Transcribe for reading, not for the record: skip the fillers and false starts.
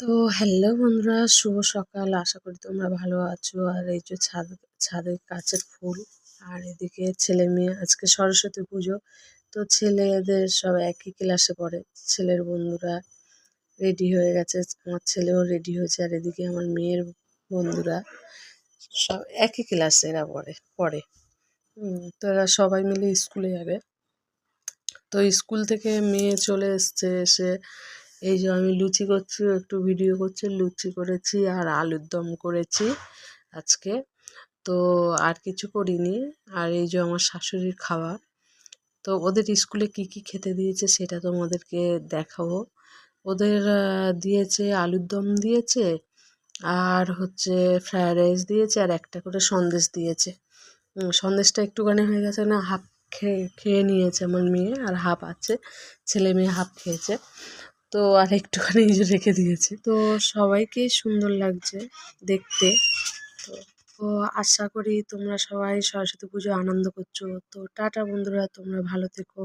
তো হ্যালো বন্ধুরা, শুভ সকাল। আশা করি তোমরা ভালো আছো। আর এই যে ছাদে গাছের ফুল, আর এদিকে ছেলে মেয়ে, আজকে সরস্বতী পুজো। তো ছেলেদের সব একই ক্লাসে পড়ে। ছেলের বন্ধুরা রেডি হয়ে গেছে, আমার ছেলেও রেডি হয়েছে। আর এদিকে আমার মেয়ের বন্ধুরা সব একই ক্লাসে এরা পড়ে। তো এরা সবাই মিলে স্কুলে যাবে। তো স্কুল থেকে মেয়ে চলে এসছে, এসে এই যে আমি লুচি করছি, একটু ভিডিও করছি। লুচি করেছি আর আলুর দম করেছি আজকে। তো আর কিছু করিনি। আর এই যে আমার শাশুড়ির খাবার। তো ওদের স্কুলে কি কি খেতে দিয়েছে সেটা তোমাদেরকে দেখাবো। ওদের দিয়েছে আলুর দম দিয়েছে, আর হচ্ছে ফ্রায়েড রাইস দিয়েছে, আর একটা করে সন্দেশ দিয়েছে। সন্দেশটা একটুখানি হয়ে গেছে, না হাফ খেয়ে নিয়েছে আমার মেয়ে, আর হাফ আছে, ছেলে মেয়ে হাফ খেয়েছে। তো আর একটুখানি এই যে রেখে দিয়েছে। তো সবাইকেই সুন্দর লাগছে দেখতে। তো তো আশা করি তোমরা সবাই সরস্বতী পুজো আনন্দ করছো। তো টাটা বন্ধুরা, তোমরা ভালো থেকো।